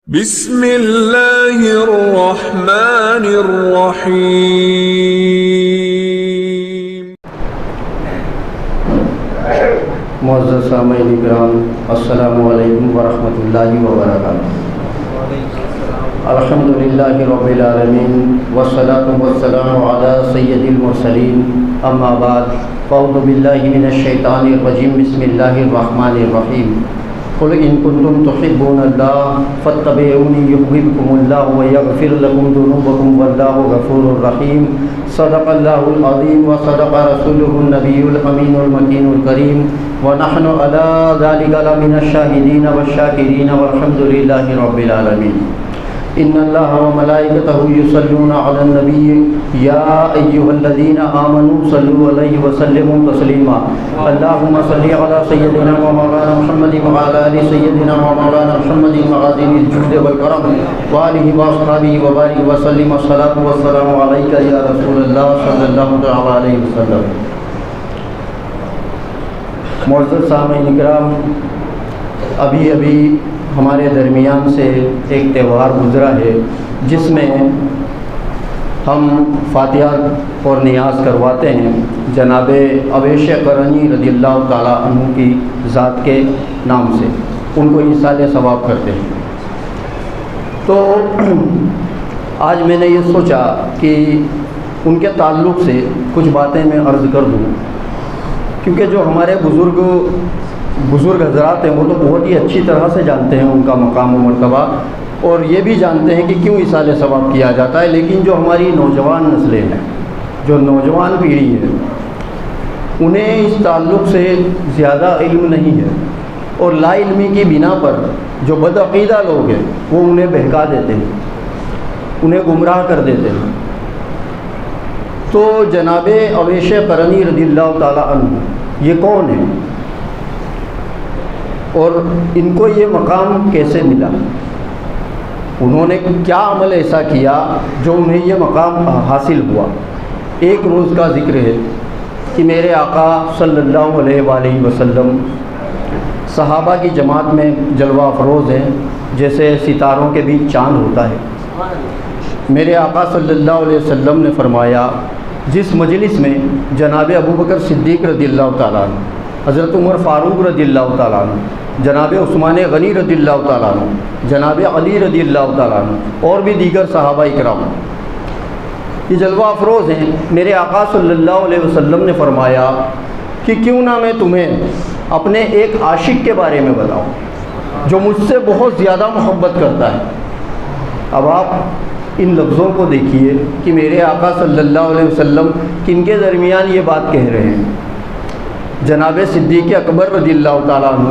بسم اللہ الرحمن الرحیم۔ معزز سامعین کرام، السلام علیکم ورحمۃ اللہ وبرکاتہ۔ الحمدللہ رب العالمین والصلاۃ والسلام علی سید المرسلین، اما بعد، اعوذ باللہ من الشیطان الرجیم، بسم اللہ الرحمن الرحیم۔ قل ان کنتم تحبون اللہ فاتبعونی یحببکم اللہ ویغفر لکم ذنوبکم واللہ غفور رحیم۔ صدق اللہ العظیم وصدق رسولہ النبی الامین المکین الکریم، ونحن علی ذلک لمن الشاہدین والشاکرین والحمد للہ رب العالمین۔ ان اللہ وملائکتہ یصلون علی النبی یا ایھا الذین آمنوا صلوا علیہ وسلموا تسلیما۔ اللہم صل علی سیدنا و مولانا محمد وعلی آل سیدنا و مولانا محمد معظم الجود والکرم وآلہ واصحابہ وبارک وسلم۔ الصلاۃ والسلام علیک یا رسول اللہ صلی اللہ تعالی علیہ وسلم۔ معزز سامعین کرام، ابھی ہمارے درمیان سے ایک تہوار گزرا ہے جس میں ہم فاتحہ اور نیاز کرواتے ہیں جناب اویش قرنی رضی اللہ تعالیٰ عنہ کی ذات کے نام سے، ان کو ایصال ثواب کرتے ہیں۔ تو آج میں نے یہ سوچا کہ ان کے تعلق سے کچھ باتیں میں عرض کر دوں، کیونکہ جو ہمارے بزرگ حضرات ہیں وہ تو بہت ہی اچھی طرح سے جانتے ہیں ان کا مقام و مرتبہ، اور یہ بھی جانتے ہیں کہ کیوں ایصال ثواب کیا جاتا ہے، لیکن جو ہماری نوجوان نسلیں ہیں، جو نوجوان پیڑھی ہے، انہیں اس تعلق سے زیادہ علم نہیں ہے، اور لا علمی کی بنا پر جو بدعقیدہ لوگ ہیں وہ انہیں بہکا دیتے ہیں، انہیں گمراہ کر دیتے ہیں۔ تو جناب اویش قرنی رضی اللہ تعالیٰ عنہ یہ کون ہیں، اور ان کو یہ مقام کیسے ملا، انہوں نے کیا عمل ایسا کیا جو انہیں یہ مقام حاصل ہوا۔ ایک روز کا ذکر ہے کہ میرے آقا صلی اللہ علیہ وآلہ وسلم صحابہ کی جماعت میں جلوہ افروز ہیں، جیسے ستاروں کے بیچ چاند ہوتا ہے۔ میرے آقا صلی اللہ علیہ وسلم نے فرمایا، جس مجلس میں جناب ابوبکر صدیق رضی اللہ تعالیٰ عنہ، حضرت عمر فاروق رضی اللہ تعالیٰ عنہ، جناب عثمان غنی رضی اللہ تعالیٰ عنہ، جناب علی رضی اللہ تعالیٰ عنہ، اور بھی دیگر صحابہ اکرام یہ جلوہ افروز ہیں، میرے آقا صلی اللہ علیہ وسلم نے فرمایا کہ کیوں نہ میں تمہیں اپنے ایک عاشق کے بارے میں بتاؤں جو مجھ سے بہت زیادہ محبت کرتا ہے۔ اب آپ ان لفظوں کو دیکھیے کہ میرے آقا صلی اللہ علیہ وسلم کن کے درمیان یہ بات کہہ رہے ہیں۔ جناب صدیق اکبر رضی اللہ تعالیٰ عنہ،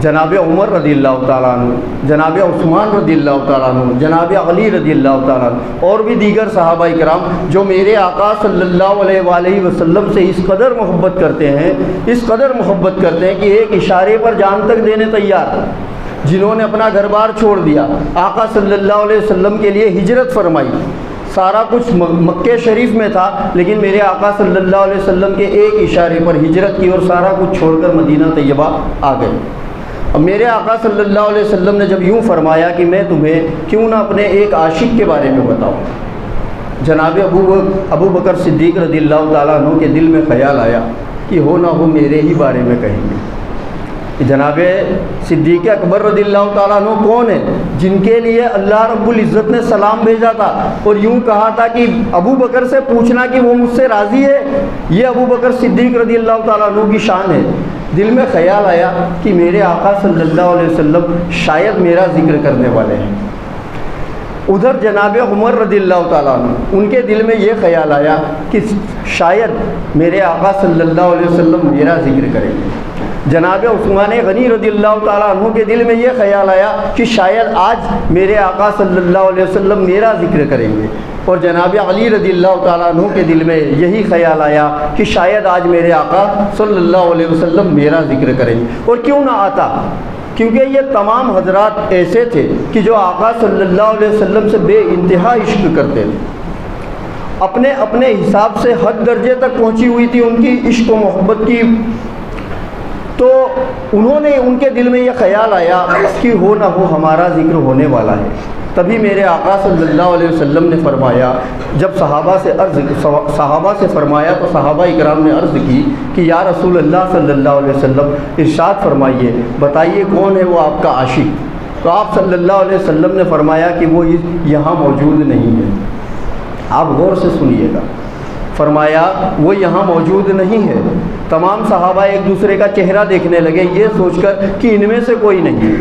جناب عمر رضی اللہ تعالیٰ عنہ، جناب عثمان رضی اللہ تعالیٰ عنہ، جناب علی رضی اللہ تعالیٰ عنہ، اور بھی دیگر صحابہ اکرام جو میرے آقا صلی اللہ علیہ وآلہ وسلم سے اس قدر محبت کرتے ہیں کہ ایک اشارے پر جان تک دینے تیار ہیں، جنہوں نے اپنا گھر بار چھوڑ دیا، آقا صلی اللہ علیہ وسلم کے لیے ہجرت فرمائی، سارا کچھ مکہ شریف میں تھا، لیکن میرے آقا صلی اللہ علیہ وسلم کے ایک اشارے پر ہجرت کی اور سارا کچھ چھوڑ کر مدینہ طیبہ آ گئے۔ اب میرے آقا صلی اللہ علیہ وسلم نے جب یوں فرمایا کہ میں تمہیں کیوں نہ اپنے ایک عاشق کے بارے میں بتاؤں، جناب ابو بکر صدیق رضی اللہ تعالیٰ عنہ کے دل میں خیال آیا کہ ہو نہ ہو میرے ہی بارے میں کہیں گے۔ جناب صدیق اکبر رضی اللہ تعالیٰ عنہ کون ہیں، جن کے لیے اللہ رب العزت نے سلام بھیجا تھا اور یوں کہا تھا کہ ابو بکر سے پوچھنا کہ وہ مجھ سے راضی ہے، یہ ابو بکر صدیق رضی اللہ تعالیٰ عنہ کی شان ہے۔ دل میں خیال آیا کہ میرے آقا صلی اللہ علیہ وسلم شاید میرا ذکر کرنے والے ہیں۔ ادھر جناب عمر رضی اللہ تعالیٰ عنہ، ان کے دل میں یہ خیال آیا کہ شاید میرے آقا صلی اللہ علیہ وسلم میرا ذکر کریں گے۔ جناب عثمان غنی رضی اللہ تعالیٰ عنہ کے دل میں یہ خیال آیا کہ شاید آج میرے آقا صلی اللہ علیہ وسلم میرا ذکر کریں گے، اور جناب علی رضی اللہ تعالیٰ عنہ کے دل میں یہی خیال آیا کہ شاید آج میرے آقا صلی اللہ علیہ وسلم میرا ذکر کریں گے۔ اور کیوں نہ آتا، کیونکہ یہ تمام حضرات ایسے تھے کہ جو آقا صلی اللہ علیہ وسلم سے بے انتہا عشق کرتے تھے، اپنے حساب سے حد درجے تک پہنچی ہوئی تھی ان کی عشق و محبت کی تو انہوں نے ان کے دل میں یہ خیال آیا کہ ہو نہ ہو ہمارا ذکر ہونے والا ہے. تبھی میرے آقا صلی اللہ علیہ وسلم نے فرمایا، جب صحابہ سے فرمایا تو صحابہ اکرام نے عرض کی کہ یا رسول اللہ صلی اللہ علیہ وسلم ارشاد فرمائیے، بتائیے کون ہے وہ آپ کا عاشق. تو آپ صلی اللہ علیہ وسلم نے فرمایا کہ وہ یہاں موجود نہیں ہے. آپ غور سے سنیے گا. فرمایا وہ یہاں موجود نہیں ہے. تمام صحابہ ایک دوسرے کا چہرہ دیکھنے لگے یہ سوچ کر کہ ان میں سے کوئی نہیں.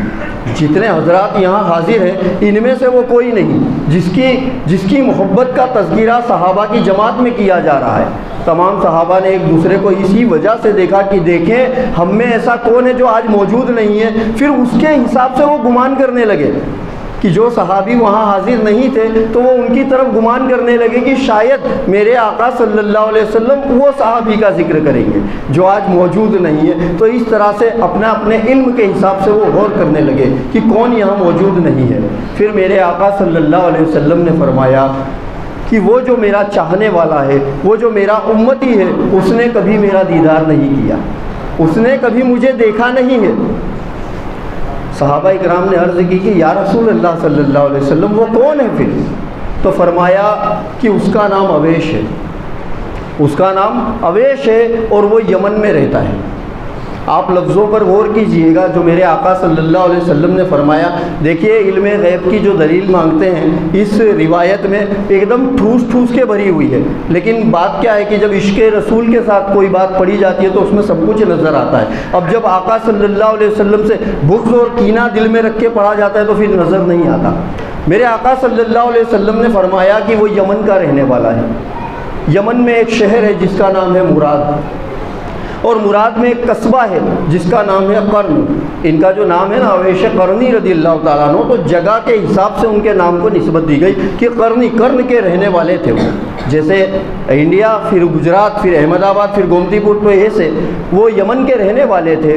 جتنے حضرات یہاں حاضر ہیں ان میں سے وہ کوئی نہیں جس کی محبت کا تذکرہ صحابہ کی جماعت میں کیا جا رہا ہے. تمام صحابہ نے ایک دوسرے کو اسی وجہ سے دیکھا کہ دیکھیں ہم میں ایسا کون ہے جو آج موجود نہیں ہے. پھر اس کے حساب سے وہ گمان کرنے لگے کہ جو صحابی وہاں حاضر نہیں تھے تو وہ ان کی طرف گمان کرنے لگے کہ شاید میرے آقا صلی اللہ علیہ وسلم وہ صحابی کا ذکر کریں گے جو آج موجود نہیں ہے. تو اس طرح سے اپنے علم کے حساب سے وہ غور کرنے لگے کہ کون یہاں موجود نہیں ہے. پھر میرے آقا صلی اللہ علیہ وسلم نے فرمایا کہ وہ جو میرا چاہنے والا ہے، وہ جو میرا امتی ہے، اس نے کبھی میرا دیدار نہیں کیا، اس نے کبھی مجھے دیکھا نہیں ہے. صحابہ اکرام نے عرض کی کہ یا رسول اللہ صلی اللہ علیہ وسلم وہ کون ہے پھر؟ تو فرمایا کہ اس کا نام اویش ہے. اس کا نام اویش ہے اور وہ یمن میں رہتا ہے. آپ لفظوں پر غور کیجئے گا جو میرے آقا صلی اللہ علیہ وسلم نے فرمایا. دیکھیے علم غیب کی جو دلیل مانگتے ہیں اس روایت میں ایک دم ٹھوس کے بھری ہوئی ہے، لیکن بات کیا ہے کہ جب عشق رسول کے ساتھ کوئی بات پڑھی جاتی ہے تو اس میں سب کچھ نظر آتا ہے. اب جب آقا صلی اللہ علیہ وسلم سے بغض اور کینہ دل میں رکھ کے پڑھا جاتا ہے تو پھر نظر نہیں آتا. میرے آقا صلی اللہ علیہ وسلم نے فرمایا کہ وہ یمن کا رہنے والا ہے. یمن میں ایک شہر ہے جس کا نام ہے مراد، اور مراد میں ایک قصبہ ہے جس کا نام ہے قرن. ان کا جو نام ہے نا اویش قرنی رضی اللہ تعالیٰ عنہ، تو جگہ کے حساب سے ان کے نام کو نسبت دی گئی کہ قرن کے رہنے والے تھے وہ. جیسے انڈیا، پھر گجرات، پھر احمد آباد، پھر گومتی پور، تو ایسے وہ یمن کے رہنے والے تھے.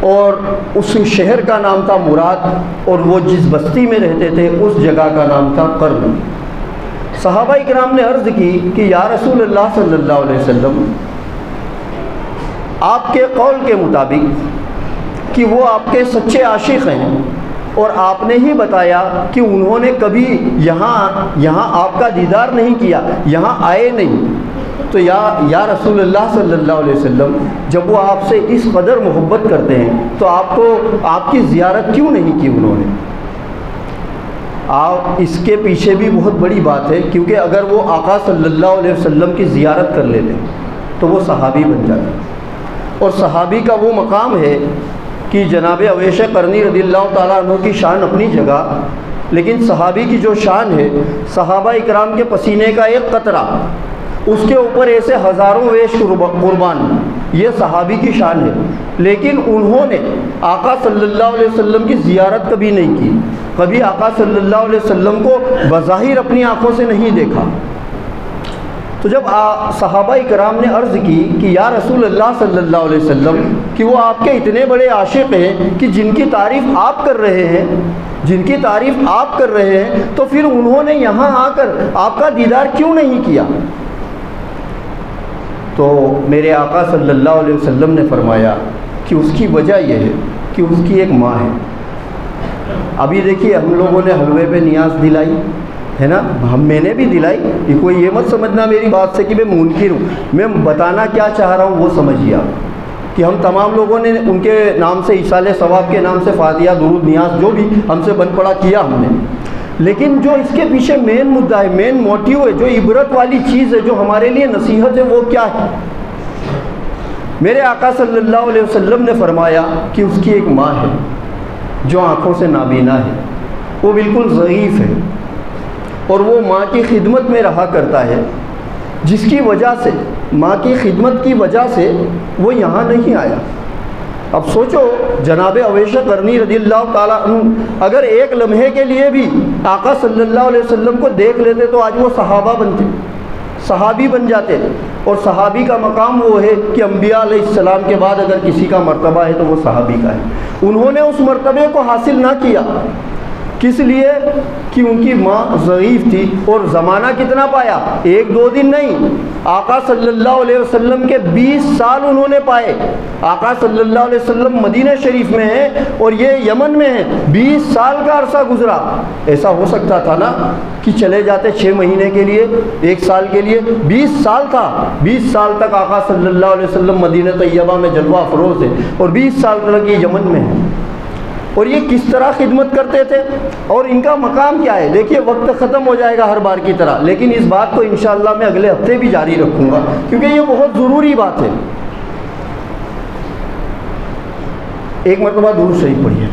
اور اس شہر کا نام تھا مراد، اور وہ جس بستی میں رہتے تھے اس جگہ کا نام تھا قرن. صحابہ اکرام نے عرض کی کہ یا رسول اللہ صلی اللہ علیہ وسلم آپ کے قول کے مطابق کہ وہ آپ کے سچے عاشق ہیں، اور آپ نے ہی بتایا کہ انہوں نے کبھی یہاں آپ کا دیدار نہیں کیا، یہاں آئے نہیں. تو یا رسول اللہ صلی اللہ علیہ وسلم جب وہ آپ سے اس قدر محبت کرتے ہیں تو آپ کی زیارت کیوں نہیں کی انہوں نے؟ اس کے پیچھے بھی بہت بڑی بات ہے، کیونکہ اگر وہ آقا صلی اللہ علیہ وسلم کی زیارت کر لیتے تو وہ صحابی بن جاتے. اور صحابی کا وہ مقام ہے کہ جناب اویش قرنی رضی اللہ تعالیٰ عنہ کی شان اپنی جگہ، لیکن صحابی کی جو شان ہے، صحابہ اکرام کے پسینے کا ایک قطرہ، اس کے اوپر ایسے ہزاروں ویش قربان، یہ صحابی کی شان ہے. لیکن انہوں نے آقا صلی اللہ علیہ وسلم کی زیارت کبھی نہیں کی، کبھی آقا صلی اللہ علیہ وسلم کو بظاہر اپنی آنکھوں سے نہیں دیکھا. تو جب صحابہ کرام نے عرض کی کہ یا رسول اللہ صلی اللہ علیہ وسلم کہ وہ آپ کے اتنے بڑے عاشق ہیں کہ جن کی تعریف آپ کر رہے ہیں تو پھر انہوں نے یہاں آ کر آپ کا دیدار کیوں نہیں کیا؟ تو میرے آقا صلی اللہ علیہ وسلم نے فرمایا کہ اس کی وجہ یہ ہے کہ اس کی ایک ماں ہے. ابھی دیکھیے ہم لوگوں نے حلوے پہ نیاز دلائی ہے نا، میں نے بھی دلائی. یہ کوئی یہ مت سمجھنا میری بات سے کہ میں منکر ہوں، میں بتانا کیا چاہ رہا ہوں وہ سمجھیے آپ، کہ ہم تمام لوگوں نے ان کے نام سے ایصال ثواب کے نام سے فاتحہ درود نیاز جو بھی ہم سے بن پڑا کیا ہم نے. لیکن جو اس کے پیچھے مین مدعا ہے، مین موٹیو ہے، جو عبرت والی چیز ہے، جو ہمارے لیے نصیحت ہے، وہ کیا ہے؟ میرے آقا صلی اللہ علیہ وسلم نے فرمایا کہ اس کی ایک ماں ہے جو آنکھوں سے نابینا ہے، وہ بالکل ضعیف ہے، اور وہ ماں کی خدمت میں رہا کرتا ہے، جس کی وجہ سے، ماں کی خدمت کی وجہ سے وہ یہاں نہیں آیا. اب سوچو جناب اویش قرنی رضی اللہ تعالیٰ عنہ اگر ایک لمحے کے لیے بھی آقا صلی اللہ علیہ وسلم کو دیکھ لیتے تو آج وہ صحابہ بنتے، صحابی بن جاتے. اور صحابی کا مقام وہ ہے کہ انبیاء علیہ السلام کے بعد اگر کسی کا مرتبہ ہے تو وہ صحابی کا ہے. انہوں نے اس مرتبے کو حاصل نہ کیا کس لیے کہ ان کی ماں ضعیف تھی. اور زمانہ کتنا پایا؟ 1-2 دن نہیں، آقا صلی اللہ علیہ وسلم کے 20 سال انہوں نے پائے. آقا صلی اللہ علیہ وسلم مدینہ شریف میں ہیں اور یہ یمن میں ہیں. 20 سال کا عرصہ گزرا. ایسا ہو سکتا تھا نا کہ چلے جاتے 6 مہینے کے لیے، 1 سال کے لیے. 20 سال تھا. 20 سال تک آقا صلی اللہ علیہ وسلم مدینہ طیبہ میں جلوہ افروز ہے اور 20 سال تک یہ یمن میں ہے. اور یہ کس طرح خدمت کرتے تھے اور ان کا مقام کیا ہے؟ دیکھیے وقت ختم ہو جائے گا ہر بار کی طرح، لیکن اس بات کو انشاءاللہ میں اگلے ہفتے بھی جاری رکھوں گا کیونکہ یہ بہت ضروری بات ہے. ایک مرتبہ درود شریف پڑھیے.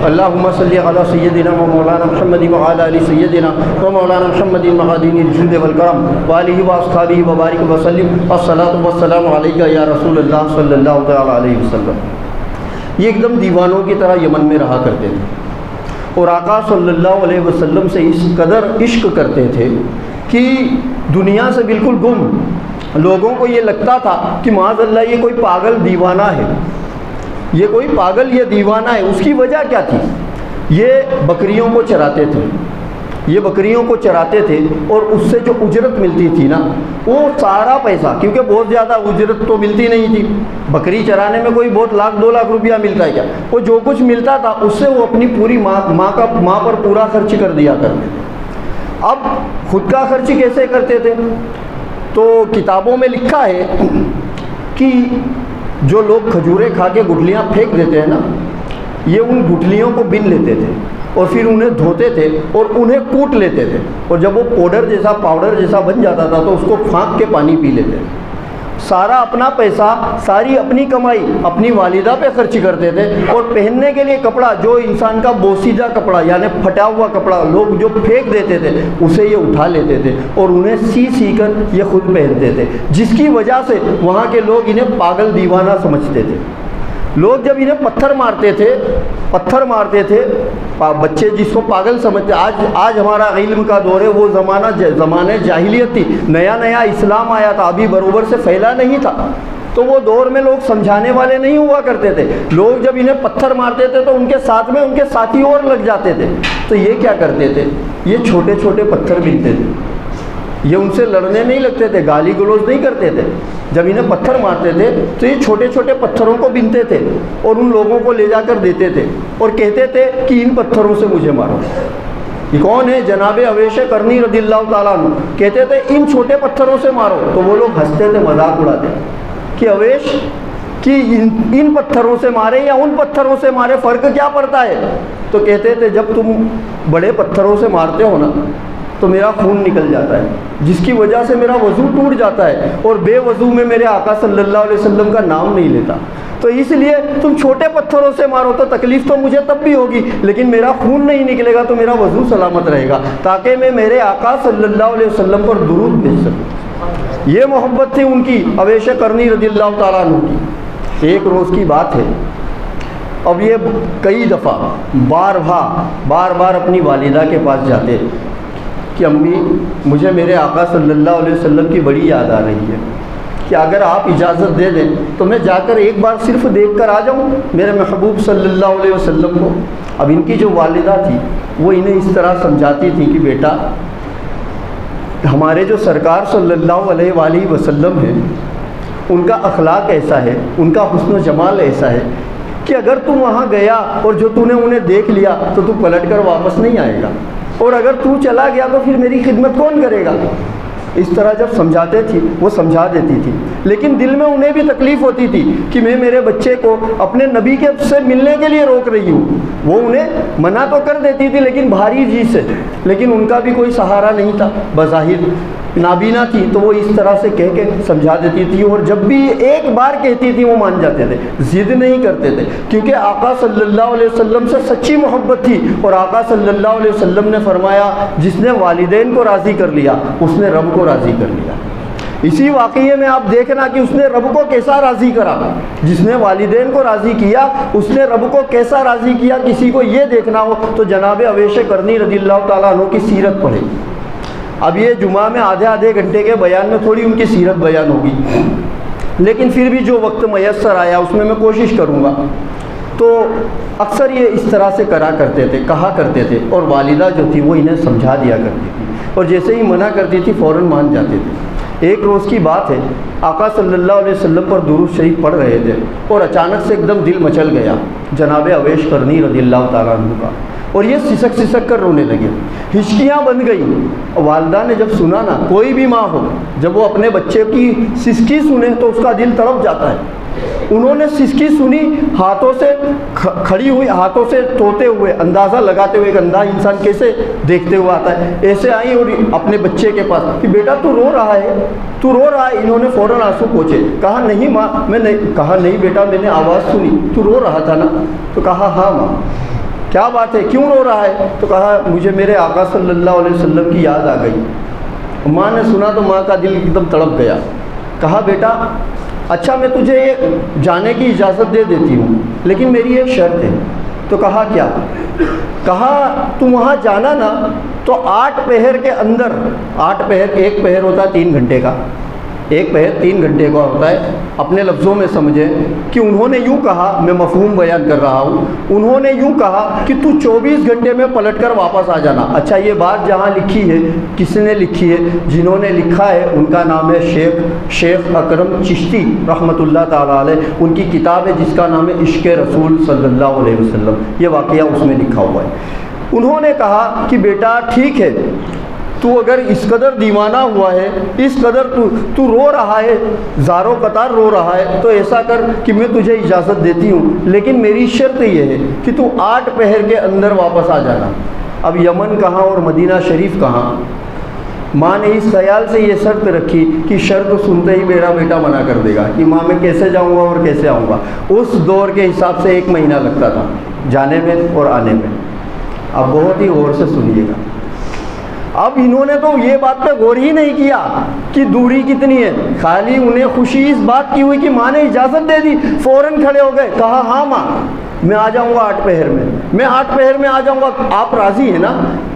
اللہم صلی علی سیدنا و مولانا محمد و علی آل سیدنا و مولانا محمد مقادین الجود والکرم و آلہ و اصحابہ و بارک وسلم. الصلاۃ والسلام علیک یا رسول اللہ صلی اللہ تعالی علیہ وسلم. یہ ایک دم دیوانوں کی طرح یمن میں رہا کرتے تھے اور آقا صلی اللہ علیہ وسلم سے اس قدر عشق کرتے تھے کہ دنیا سے بالکل گم. لوگوں کو یہ لگتا تھا کہ معاذ اللہ یہ کوئی پاگل دیوانہ ہے، یہ کوئی پاگل یہ دیوانہ ہے. اس کی وجہ کیا تھی؟ یہ بکریوں کو چراتے تھے. یہ بکریوں کو چراتے تھے اور اس سے جو اجرت ملتی تھی نا وہ سارا پیسہ، کیونکہ بہت زیادہ اجرت تو ملتی نہیں تھی، بکری چرانے میں کوئی بہت 1-2 لاکھ روپیہ ملتا ہے کیا؟ وہ جو کچھ ملتا تھا اس سے وہ اپنی پوری ماں پر پورا خرچ کر دیا کرتے تھے. اب خود کا خرچ کیسے کرتے تھے؟ تو کتابوں میں لکھا ہے کہ جو لوگ کھجوریں کھا کے گٹھلیاں پھینک دیتے ہیں نا، یہ ان گٹھلیوں کو بن لیتے تھے اور پھر انہیں دھوتے تھے اور انہیں کوٹ لیتے تھے، اور جب وہ پاؤڈر جیسا بن جاتا تھا تو اس کو پھانک کے پانی پی لیتے تھے. سارا اپنا پیسہ، ساری اپنی کمائی اپنی والدہ پہ خرچ کرتے تھے. اور پہننے کے لیے کپڑا، جو انسان کا بوسیدہ کپڑا یعنی پھٹا ہوا کپڑا لوگ جو پھینک دیتے تھے اسے یہ اٹھا لیتے تھے اور انہیں سی کر یہ خود پہنتے تھے، جس کی وجہ سے وہاں کے لوگ انہیں پاگل دیوانہ سمجھتے تھے. لوگ جب انہیں پتھر مارتے تھے بچے جس کو پاگل سمجھتے. آج ہمارا علم کا دور ہے، وہ زمانے جاہلیت تھی، نیا اسلام آیا تھا، ابھی برابر سے پھیلا نہیں تھا. تو وہ دور میں لوگ سمجھانے والے نہیں ہوا کرتے تھے. لوگ جب انہیں پتھر مارتے تھے تو ان کے ساتھ میں ان کے ساتھی اور لگ جاتے تھے. تو یہ کیا کرتے تھے؟ یہ چھوٹے چھوٹے پتھر بنتے تھے. یہ ان سے لڑنے نہیں لگتے تھے، گالی گلوز نہیں کرتے تھے. جب انہیں پتھر مارتے تھے تو یہ چھوٹے چھوٹے پتھروں کو بنتے تھے اور ان لوگوں کو لے جا کر دیتے تھے اور کہتے تھے کہ ان پتھروں سے مجھے مارو. یہ کون ہے؟ جناب اویس قرنی رضی اللہ تعالیٰ عنہ کہتے تھے ان چھوٹے پتھروں سے مارو. تو وہ لوگ ہنستے تھے، مذاق اڑاتے کہ اویس کہ ان پتھروں سے مارے یا ان پتھروں سے مارے، فرق کیا پڑتا ہے؟ تو کہتے تھے جب تم بڑے پتھروں سے مارتے ہو نا تو میرا خون نکل جاتا ہے، جس کی وجہ سے میرا وضو ٹوٹ جاتا ہے اور بے وضو میں میرے آقا صلی اللہ علیہ وسلم کا نام نہیں لیتا. تو اس لیے تم چھوٹے پتھروں سے مارو تو تکلیف تو مجھے تب بھی ہوگی، لیکن میرا خون نہیں نکلے گا تو میرا وضو سلامت رہے گا، تاکہ میں میرے آقا صلی اللہ علیہ وسلم پر درود بھیج سکوں. یہ محبت تھی ان کی اویس قرنی رضی اللہ تعالیٰ عنہ کی. ایک روز کی بات ہے، اب یہ کئی دفعہ بار اپنی والدہ کے پاس جاتے کہ امی مجھے میرے آقا صلی اللہ علیہ وسلم کی بڑی یاد آ رہی ہے کہ اگر آپ اجازت دے دیں تو میں جا کر ایک بار صرف دیکھ کر آ جاؤں میرے محبوب صلی اللہ علیہ وسلم کو. اب ان کی جو والدہ تھی وہ انہیں اس طرح سمجھاتی تھی کہ بیٹا ہمارے جو سرکار صلی اللہ علیہ وآلہ وسلم ہیں ان کا اخلاق ایسا ہے، ان کا حسن و جمال ایسا ہے کہ اگر تم وہاں گیا اور جو تو نے انہیں دیکھ لیا تو تو پلٹ کر واپس نہیں آئے گا، اور اگر تو چلا گیا تو پھر میری خدمت کون کرے گا؟ اس طرح جب سمجھاتے تھی وہ سمجھا دیتی تھی، لیکن دل میں انہیں بھی تکلیف ہوتی تھی کہ میں میرے بچے کو اپنے نبی کے سے ملنے کے لیے روک رہی ہوں. وہ انہیں منع تو کر دیتی تھی لیکن بھاری چیز سے، لیکن ان کا بھی کوئی سہارا نہیں تھا، بظاہر نابینا تھی تو وہ اس طرح سے کہہ کے سمجھا دیتی تھی. اور جب بھی ایک بار کہتی تھی وہ مان جاتے تھے، ضد نہیں کرتے تھے، کیونکہ آقا صلی اللہ علیہ وسلم سے سچی محبت تھی. اور آقا صلی اللہ علیہ وسلم نے فرمایا جس نے والدین کو راضی کر لیا اس نے رب کو راضی کر لیا. اسی واقعے میں آپ دیکھنا کہ اس نے رب کو کیسا راضی کرا. جس نے والدین کو راضی کیا اس نے رب کو کیسا راضی کیا. کسی کو یہ دیکھنا ہو تو جناب اویس قرنی رضی اللہ تعالیٰ عنہ کی سیرت پڑھے. اب یہ جمعہ میں آدھے گھنٹے کے بیان میں تھوڑی ان کی سیرت بیان ہوگی، لیکن پھر بھی جو وقت میسر آیا اس میں کوشش کروں گا. تو تو اکثر یہ اس طرح سے کہا کرتے تھے، اور والدہ جو تھی وہ انہیں سمجھا دیا کرتی تھی، اور جیسے ہی منع کرتی تھی فوراً مان جاتے تھے۔ ایک روز کی بات ہے، آقا صلی اللہ علیہ وسلم پر درود شریف پڑھ رہے تھے اور اچانک سے ایک دم دل مچل گیا جناب اویس قرنی رضی اللہ تعالیٰ عنہ کا، اور یہ سسک سسک کر رونے لگے، ہچکیاں بن گئیں۔ والدہ نے جب سنا نا، کوئی بھی ماں ہو جب وہ اپنے بچے کی سسکی سنے تو اس کا دل تڑپ جاتا ہے۔ انہوں نے سسکی سنی، ہاتھوں سے کھڑی ہوئی، ہاتھوں سے توتے ہوئے، اندازہ لگاتے ہوئے، ایک اندھا انسان کیسے دیکھتے ہوئے آتا ہے، ایسے آئی اور اپنے بچے کے پاس کہ بیٹا تو رو رہا ہے، تو رو رہا ہے۔ انہوں نے فوراً آنسو پوچھے، کہا نہیں ماں میں نہیں، کہا نہیں بیٹا میں نے آواز سنی، تو رو رہا تھا نا؟ تو کہا ہاں ماں۔ کیا بات ہے، کیوں رو رہا ہے؟ تو کہا مجھے میرے آقا صلی اللہ علیہ وسلم کی یاد آ گئی۔ ماں نے سنا تو ماں کا دل ایک دم تڑپ گیا۔ کہا بیٹا اچھا میں تجھے یہ جانے کی اجازت دے دیتی ہوں، لیکن میری ایک شرط ہے۔ تو کہا کیا؟ کہا تم وہاں جانا نا تو 8 پہر کے اندر، 8 پہر، ایک پہر ہوتا ہے 3 گھنٹے کا، ایک پہر 3 گھنٹے کا ہوتا ہے۔ اپنے لفظوں میں سمجھیں کہ انہوں نے یوں کہا، میں مفہوم بیان کر رہا ہوں، انہوں نے یوں کہا کہ تو 24 گھنٹے میں پلٹ کر واپس آ جانا۔ اچھا یہ بات جہاں لکھی ہے، کس نے لکھی ہے؟ جنہوں نے لکھا ہے ان کا نام ہے شیخ اکرم چشتی رحمۃ اللہ تعالیٰ علیہ۔ ان کی کتاب ہے جس کا نام ہے عشق رسول صلی اللہ علیہ وسلم، یہ واقعہ اس میں لکھا ہوا ہے۔ انہوں نے کہا کہ بیٹا ٹھیک ہے، تو اگر اس قدر دیوانہ ہوا ہے، اس قدر تو رو رہا ہے، زاروں قطار رو رہا ہے، تو ایسا کر کہ میں تجھے اجازت دیتی ہوں، لیکن میری شرط یہ ہے کہ تو 8 پہر کے اندر واپس آ جانا۔ اب یمن کہاں اور مدینہ شریف کہاں؟ ماں نے اس خیال سے یہ شرط رکھی کہ شرط سنتے ہی میرا بیٹا منع کر دے گا کہ ماں میں کیسے جاؤں گا اور کیسے آؤں گا۔ اس دور کے حساب سے 1 مہینہ لگتا تھا جانے میں اور آنے میں۔ اب بہت ہی غور سے سنیے گا۔ اب انہوں نے تو یہ بات پہ غور ہی نہیں کیا کہ دوری کتنی ہے، خالی انہیں خوشی اس بات کی ہوئی کہ ماں نے اجازت دے دی، فوراً کھڑے ہو گئے، کہا ہاں ماں میں آ جاؤں گا 8 پہر میں، میں 8 پہر میں آ جاؤں گا، آپ راضی ہیں نا؟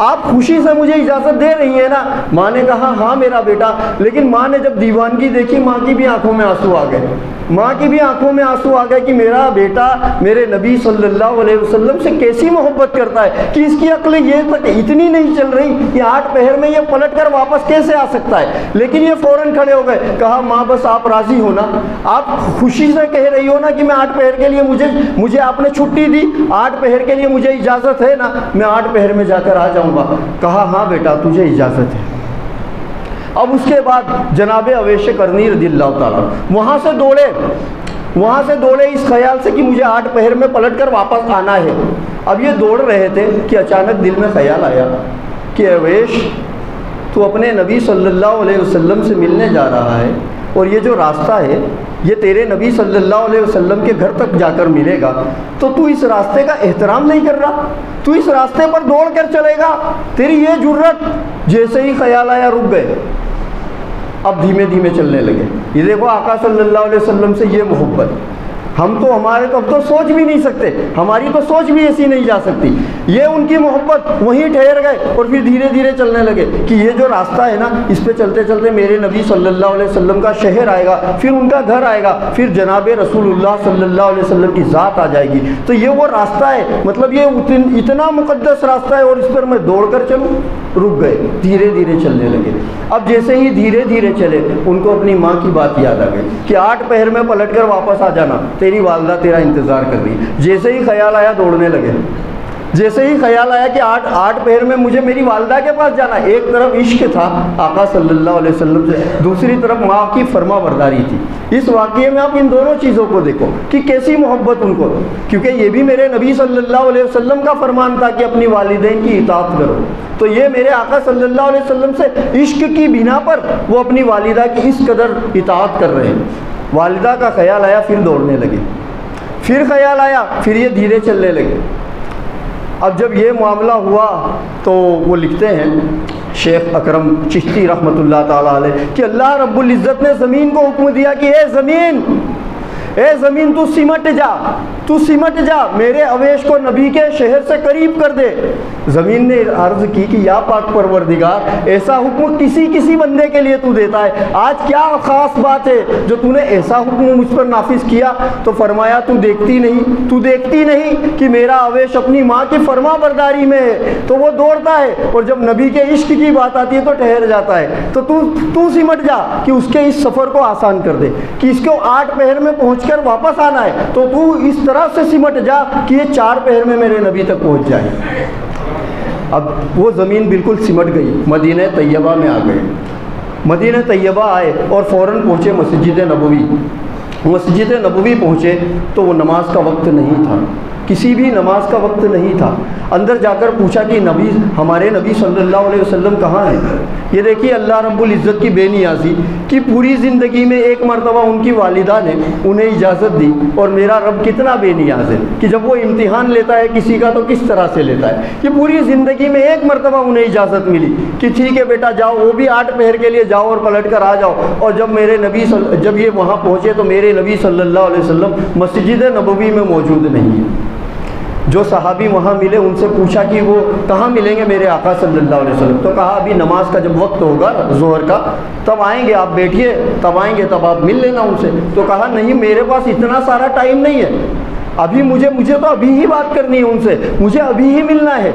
آپ خوشی سے مجھے اجازت دے رہی ہیں نا؟ ماں نے کہا ہاں میرا بیٹا۔ لیکن ماں نے جب دیوانگی دیکھی، ماں کی بھی آنکھوں میں آنسو آ گئے، ماں کی بھی آنکھوں میں آنسو آ گئے کہ میرا بیٹا میرے نبی صلی اللہ علیہ وسلم سے کیسی محبت کرتا ہے کہ اس کی عقل یہ تک اتنی نہیں چل رہی کہ 8 پہر میں یہ پلٹ کر واپس کیسے آ سکتا ہے۔ لیکن یہ فوراً کھڑے ہو گئے، کہا ماں بس آپ راضی ہو نا؟ آپ خوشی سے کہہ رہی ہو نا کہ میں 8 پہر کے لیے مجھے آپ نے چھٹی دی، 8 پہر کے لیے مجھے اجازت ہے نا؟ میں 8 پہر میں جا کر آ جاؤں گا۔ کہا ہاں بیٹا تجھے اجازت ہے۔ اب اس کے بعد جناب اویس قرنی رضی اللہ تعالیٰ وہاں سے دوڑے اس خیال سے کہ مجھے 8 پہر میں پلٹ کر واپس آنا ہے۔ اب یہ دوڑ رہے تھے کہ اچانک دل میں خیال آیا کہ اویس تو اپنے نبی صلی اللہ علیہ وسلم سے ملنے جا رہا ہے، اور یہ جو راستہ ہے یہ تیرے نبی صلی اللہ علیہ وسلم کے گھر تک جا کر ملے گا، تو اس راستے کا احترام نہیں کر رہا، تو اس راستے پر دوڑ کر چلے گا، تیری یہ جرت۔ جیسے ہی خیال آیا رک گئے، اب دھیمے دھیمے چلنے لگے۔ یہ دیکھو آقا صلی اللہ علیہ وسلم سے یہ محبت، ہم تو اب تو سوچ بھی نہیں سکتے، ہماری تو سوچ بھی ایسی نہیں جا سکتی۔ یہ ان کی محبت، وہیں ٹھہر گئے اور پھر دھیرے دھیرے چلنے لگے کہ یہ جو راستہ ہے نا اس پہ چلتے چلتے میرے نبی صلی اللہ علیہ وسلم کا شہر آئے گا، پھر ان کا گھر آئے گا، پھر جناب رسول اللہ صلی اللہ علیہ وسلم کی ذات آ جائے گی، تو یہ وہ راستہ ہے، مطلب یہ اتنا مقدس راستہ ہے اور اس پر میں دوڑ کر چلوں۔ رک گئے، دھیرے دھیرے چلنے لگے۔ اب جیسے ہی دھیرے دھیرے چلے ان کو اپنی ماں کی بات یاد آ گئی کہ 8 پہر میں پلٹ کر واپس آ جانا، تیری والدہ تیرا انتظار کر رہی۔ جیسے ہی خیال آیا دوڑنے لگے، جیسے ہی خیال آیا کہ 8 پہر میں مجھے میری والدہ کے پاس جانا۔ ایک طرف عشق تھا آقا صلی اللہ علیہ وسلم سے، دوسری طرف ماں کی فرما برداری تھی۔ اس واقعے میں آپ ان دونوں چیزوں کو دیکھو کہ کیسی محبت ان کو، کیونکہ یہ بھی میرے نبی صلی اللہ علیہ وسلم کا فرمان تھا کہ اپنی والدین کی اطاعت کرو، تو یہ میرے آقا صلی اللہ علیہ وسلم سے عشق کی بنا پر وہ اپنی والدہ کی اس قدر اطاعت کر رہے ہیں۔ والدہ کا خیال آیا، پھر دوڑنے لگے، پھر خیال آیا، پھر یہ دھیرے چلنے لگے۔ اب جب یہ معاملہ ہوا تو وہ لکھتے ہیں شیخ اکرم چشتی رحمۃ اللہ تعالیٰ علیہ کہ اللہ رب العزت نے زمین کو حکم دیا کہ اے زمین تو سمٹ جا، تو سمٹ جا، میرے اویش کو نبی کے شہر سے قریب کر دے۔ زمین نے عرض کی کہ یا پاک پروردگار، ایسا حکم کسی بندے کے لیے تو دیتا ہے، آج کیا خاص بات ہے جو تو نے ایسا حکم مجھ پر نافذ کیا؟ تو فرمایا تو دیکھتی نہیں کہ میرا اویش اپنی ماں کی فرما برداری میں ہے، تو وہ دوڑتا ہے، اور جب نبی کے عشق کی بات آتی ہے تو ٹھہر جاتا ہے۔ تو تو سمٹ جا کہ اس کے اس سفر کو آسان کر دے، کہ اس کو 8 پہر میں پہنچ کر واپس آنا ہے، تو تو اس طرح سے سمٹ جا کہ یہ 4 پہر میں میرے نبی تک پہنچ جائے۔ اب وہ زمین بالکل سمٹ گئی، مدینہ طیبہ میں آ گئے۔ مدینہ طیبہ آئے اور فوراً پہنچے مسجد نبوی۔ مسجد نبوی پہنچے تو وہ نماز کا وقت نہیں تھا، کسی بھی نماز کا وقت نہیں تھا۔ اندر جا کر پوچھا کہ ہمارے نبی صلی اللہ علیہ وسلم کہاں ہیں؟ یہ دیکھیے اللہ رب العزت کی بے نیازی کہ پوری زندگی میں ایک مرتبہ ان کی والدہ نے انہیں اجازت دی، اور میرا رب کتنا بے نیاز ہے کہ جب وہ امتحان لیتا ہے کسی کا تو کس طرح سے لیتا ہے، کہ پوری زندگی میں ایک مرتبہ انہیں اجازت ملی کہ ٹھیک ہے بیٹا جاؤ، وہ بھی 8 پہر کے لیے جاؤ اور پلٹ کر آ جاؤ۔ اور جب یہ وہاں پہنچے تو میرے نبی صلی اللہ علیہ وسلم مسجد نبوی میں موجود نہیں ہے۔ جو صحابی وہاں ملے ان سے پوچھا کہ وہ کہاں ملیں گے میرے آقا صلی اللہ علیہ وسلم؟ تو کہا ابھی نماز کا جب وقت ہوگا ظہر کا تب آئیں گے، آپ بیٹھیے، تب آئیں گے، تب آپ مل لینا ان سے۔ تو کہا نہیں، میرے پاس اتنا سارا ٹائم نہیں ہے، ابھی مجھے تو ابھی ہی بات کرنی ہے ان سے، مجھے ابھی ہی ملنا ہے۔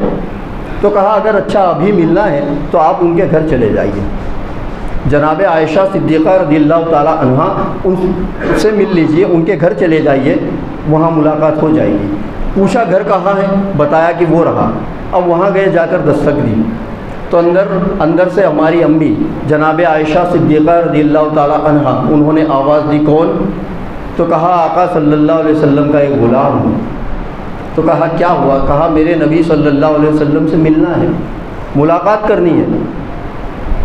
تو کہا اگر اچھا ابھی ملنا ہے تو آپ ان کے گھر چلے جائیے، جناب عائشہ صدیقہ رضی اللہ تعالیٰ عنہا ان سے مل لیجئے، ان کے گھر چلے جائیے، وہاں ملاقات ہو جائے گی۔ پوچھا گھر کہاں ہے، بتایا کہ وہ رہا۔ اب وہاں گئے، جا کر دستک دی تو اندر سے ہماری امی جناب عائشہ صدیقہ رضی اللہ تعالیٰ عنہا انہوں نے آواز دی، کون؟ تو کہا آقا صلی اللہ علیہ وسلم کا ایک غلام ہوں۔ تو کہا کیا ہوا؟ کہا میرے نبی صلی اللہ علیہ وسلم سے ملنا ہے، ملاقات کرنی ہے۔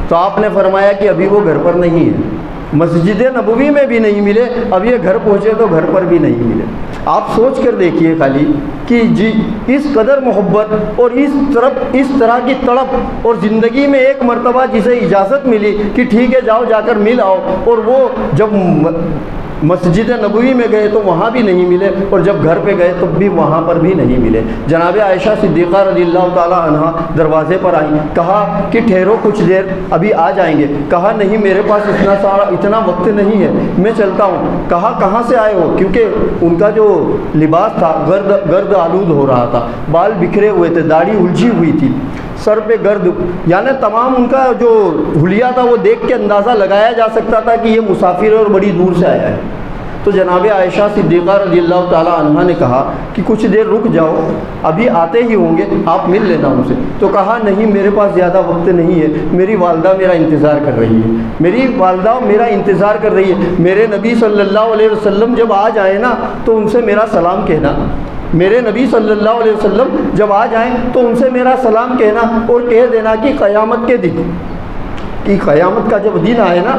تو آپ نے فرمایا کہ ابھی وہ گھر پر نہیں ہے، مسجد نبوی میں بھی نہیں ملے، اب یہ گھر پہنچے تو گھر پر بھی نہیں ملے۔ آپ سوچ کر دیکھیے خالی کہ جی اس قدر محبت اور اس طرح کی تڑپ، اور زندگی میں ایک مرتبہ جسے اجازت ملی کہ ٹھیک ہے جاؤ، جا کر مل آؤ، اور وہ جب مسجد نبوی میں گئے تو وہاں بھی نہیں ملے، اور جب گھر پہ گئے تو بھی وہاں پر بھی نہیں ملے۔ جناب عائشہ صدیقہ رضی اللہ تعالیٰ عنہا دروازے پر آئیں، کہا کہ ٹھہرو کچھ دیر، ابھی آ جائیں گے۔ کہا نہیں میرے پاس اتنا وقت نہیں ہے، میں چلتا ہوں۔ کہا کہاں سے آئے ہو؟ کیونکہ ان کا جو لباس تھا گرد آلود ہو رہا تھا، بال بکھرے ہوئے تھے، داڑھی الجھی ہوئی تھی، سر پہ گرد، یعنی تمام ان کا جو حلیہ تھا وہ دیکھ کے اندازہ لگایا جا سکتا تھا کہ یہ مسافر اور بڑی دور سے آیا ہے۔ تو جناب عائشہ صدیقہ رضی اللہ تعالیٰ عنہا نے کہا کہ کچھ دیر رک جاؤ، ابھی آتے ہی ہوں گے، آپ مل لینا ان سے۔ تو کہا نہیں میرے پاس زیادہ وقت نہیں ہے، میری والدہ میرا انتظار کر رہی ہے، میری والدہ میرا انتظار کر رہی ہے۔ میرے نبی صلی اللہ علیہ وسلم جب آ جائیں نا تو ان سے میرا سلام کہنا، میرے نبی صلی اللہ علیہ وسلم جب آ جائیں تو ان سے میرا سلام کہنا، اور کہہ دینا کہ قیامت کے دن، کہ قیامت کا جب دن آئے نا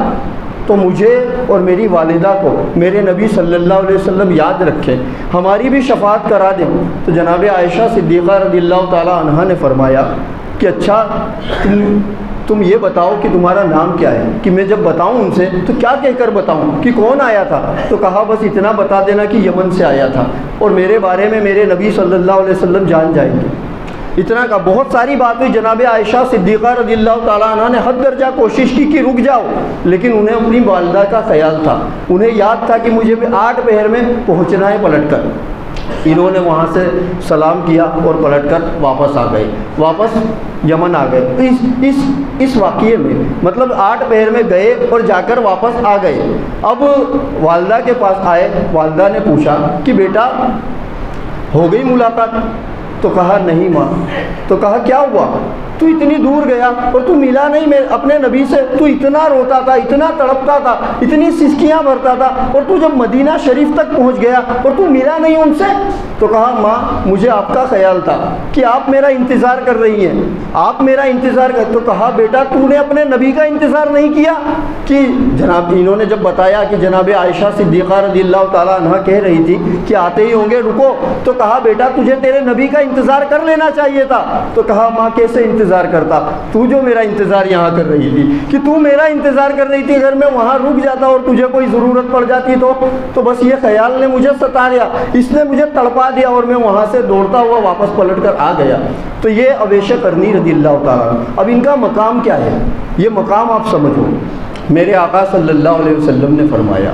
تو مجھے اور میری والدہ کو میرے نبی صلی اللہ علیہ وسلم یاد رکھیں، ہماری بھی شفاعت کرا دیں۔ تو جناب عائشہ صدیقہ رضی اللہ تعالیٰ عنہا نے فرمایا کہ اچھا تم یہ بتاؤ کہ تمہارا نام کیا ہے، کہ میں جب بتاؤں ان سے تو کیا کہہ کر بتاؤں کہ کون آیا تھا؟ تو کہا بس اتنا بتا دینا کہ یمن سے آیا تھا، اور میرے بارے میں میرے نبی صلی اللہ علیہ وسلم جان جائیں گے۔ اتنا کا بہت ساری بات ہوئی۔ جناب عائشہ صدیقہ رضی اللہ تعالیٰ عنہ نے حد درجہ کوشش کی کہ رک جاؤ، لیکن انہیں اپنی والدہ کا خیال تھا، انہیں یاد تھا کہ مجھے 8 پہر میں پہنچنا ہے پلٹ کر۔ انہوں نے وہاں سے سلام کیا اور پلٹ کر واپس آ گئے، واپس یمن آ گئے۔ اس واقعے میں مطلب 8 پہر میں گئے اور جا کر واپس آ گئے۔ اب والدہ کے پاس آئے، والدہ نے پوچھا کہ بیٹا ہو گئی ملاقات؟ تو کہا نہیں ماں۔ تو کہا کیا ہوا؟ تو اتنی دور گیا اور تو ملا نہیں میں اپنے نبی سے، تو اتنا روتا تھا، اتنا تڑپتا تھا، اتنی سسکیاں بھرتا تھا، اور تو جب مدینہ شریف تک پہنچ گیا اور تو ملا نہیں ان سے؟ تو کہا ماں مجھے آپ کا خیال تھا کہ آپ میرا انتظار کر رہی ہیں، آپ میرا انتظار کر۔ تو کہا بیٹا تو نے اپنے نبی کا انتظار نہیں کیا؟ کہ جناب انہوں نے جب بتایا کہ جناب عائشہ صدیقہ رضی اللہ تعالیٰ عنہ کہہ رہی تھی کہ آتے ہی ہوں گے، رکو، تو کہا بیٹا تجھے تیرے نبی کا انتظار کر لینا چاہیے تھا۔ تو کہا ماں کیسے انتظار کرتا، تو جو میرا انتظار یہاں کر رہی تھی، کہ تو میرا انتظار کر رہی تھی، اگر میں وہاں رک جاتا اور تجھے کوئی ضرورت پڑ جاتی تو بس یہ خیال نے مجھے ستا دیا، اس نے مجھے تڑپا دیا اور میں وہاں سے دوڑتا ہوا واپس پلٹ کر آ گیا۔ تو یہ اویش قرنی رضی اللہ تعالیٰ عنہ، اب ان کا مقام کیا ہے، یہ مقام آپ سمجھو۔ میرے آقا صلی اللہ علیہ وسلم نے فرمایا،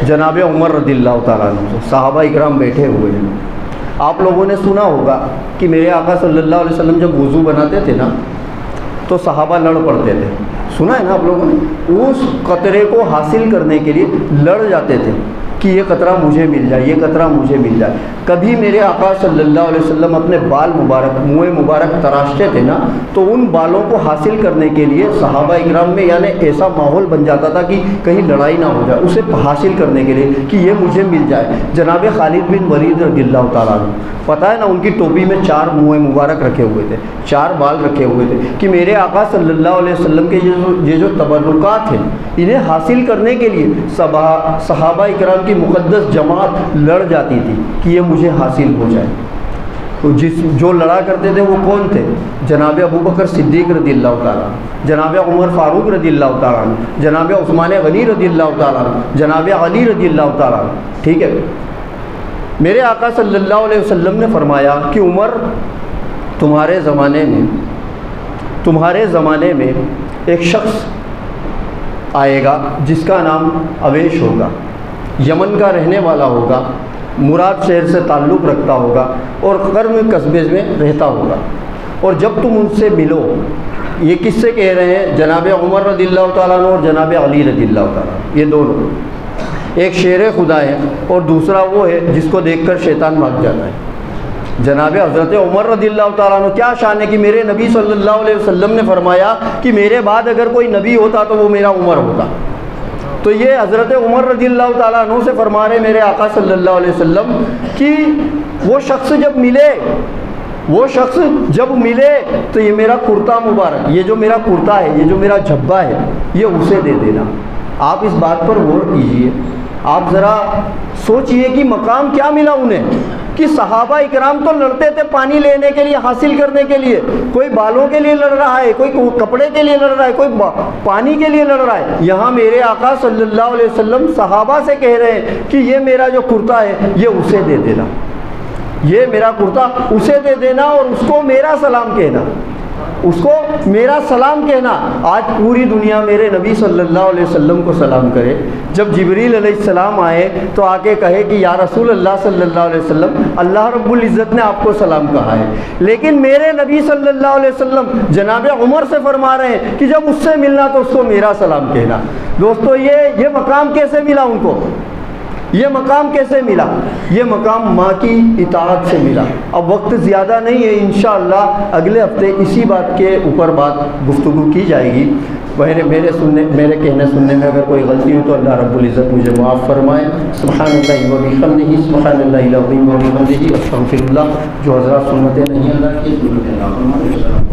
جناب عمر رضی اللہ تعالیٰ عنہ، صحابہ اکرام بیٹھے ہوئے ہیں، آپ لوگوں نے سنا ہوگا کہ میرے آقا صلی اللہ علیہ وسلم جب وضو بناتے تھے نا تو صحابہ لڑ پڑتے تھے، سنا ہے نا آپ لوگوں نے، اس قطرے کو حاصل کرنے کے لیے لڑ جاتے تھے کہ یہ قطرہ مجھے مل جائے، یہ قطرہ مجھے مل جائے۔ کبھی میرے آقا صلی اللہ علیہ وسلم اپنے بال مبارک، منہ مبارک تراشتے تھے نا، تو ان بالوں کو حاصل کرنے کے لیے صحابہ اکرام میں یعنی ایسا ماحول بن جاتا تھا کہ کہیں لڑائی نہ ہو جائے، اسے حاصل کرنے کے لیے کہ یہ مجھے مل جائے۔ جناب خالد بن ولید رضی اللہ تعالیٰ عنہ، پتہ ہے نا ان کی ٹوپی میں 4 منہ مبارک رکھے ہوئے تھے، 4 بال رکھے ہوئے تھے، کہ میرے آقا صلی اللہ علیہ وسلم کے یہ جو تبرکات ہیں انہیں حاصل کرنے کے لیے صحابہ اکرام کی مقدس جماعت لڑ جاتی تھی کہ یہ مجھے حاصل ہو جائے۔ تو جو لڑا کرتے تھے وہ کون تھے؟ جناب ابو بکر صدیق رضی اللہ تعالیٰ عنہ، جناب عمر فاروق رضی اللہ تعالیٰ عنہ، جناب عثمان غنی رضی اللہ تعالیٰ عنہ، جناب علی رضی اللہ تعالیٰ عنہ۔ ٹھیک ہے، میرے آقا صلی اللہ علیہ وسلم نے فرمایا کہ عمر تمہارے زمانے میں ایک شخص آئے گا جس کا نام اویش ہوگا، یمن کا رہنے والا ہوگا، مراد شہر سے تعلق رکھتا ہوگا اور قرم قصبے میں رہتا ہوگا، اور جب تم ان سے ملو، یہ کس سے کہہ رہے ہیں؟ جناب عمر رضی اللہ تعالیٰ عنہ اور جناب علی رضی اللہ تعالیٰ عنہ، یہ دونوں، ایک شیر خدا ہے اور دوسرا وہ ہے جس کو دیکھ کر شیطان بھاگ جاتا ہے۔ جناب حضرت عمر رضی اللہ تعالیٰ عنہ کیا شان ہے کہ میرے نبی صلی اللہ علیہ وسلم نے فرمایا کہ میرے بعد اگر کوئی نبی ہوتا تو وہ میرا عمر ہوتا۔ تو یہ حضرت عمر رضی اللہ تعالیٰ عنہ سے فرما رہے میرے آقا صلی اللہ علیہ وسلم کہ وہ شخص جب ملے تو یہ میرا کرتا مبارک، یہ جو میرا کرتا ہے، یہ جو میرا جھبا ہے، یہ اسے دے دینا۔ آپ اس بات پر غور کیجئے، آپ ذرا سوچئے کہ مقام کیا ملا انہیں، کہ صحابہ اکرام تو لڑتے تھے پانی لینے کے لیے، حاصل کرنے کے لیے، کوئی بالوں کے لیے لڑ رہا ہے، کوئی کپڑے کے لیے لڑ رہا ہے، کوئی پانی کے لیے لڑ رہا ہے۔ یہاں میرے آقا صلی اللہ علیہ وسلم صحابہ سے کہہ رہے ہیں کہ یہ میرا جو کرتا ہے یہ اسے دے دینا، یہ میرا کرتا اسے دے دینا اور اس کو میرا سلام کہنا، اس کو میرا سلام کہنا۔ آج پوری دنیا میرے نبی صلی اللہ علیہ وسلم کو سلام کرے، جب جبریل علیہ السلام آئے تو آ کے کہے کہ یا رسول اللہ صلی اللہ علیہ وسلم، اللہ رب العزت نے آپ کو سلام کہا ہے، لیکن میرے نبی صلی اللہ علیہ وسلم جناب عمر سے فرما رہے ہیں کہ جب اس سے ملنا تو اس کو میرا سلام کہنا۔ دوستو یہ مقام کیسے ملا ان کو؟ یہ مقام کیسے ملا؟ یہ مقام ماں کی اطاعت سے ملا۔ اب وقت زیادہ نہیں ہے، انشاءاللہ اگلے ہفتے اسی بات کے اوپر گفتگو کی جائے گی۔ میرے کہنے سننے میں اگر کوئی غلطی ہو تو اللہ رب العزت مجھے معاف فرمائے۔ سبحان اللہ و بحمدہ، سبحان اللہ العظیم و بحمدہ، استغفر اللہ۔ جو حضرات سنتیں نہیں اللہ کی، سنتیں نہ فرمائے۔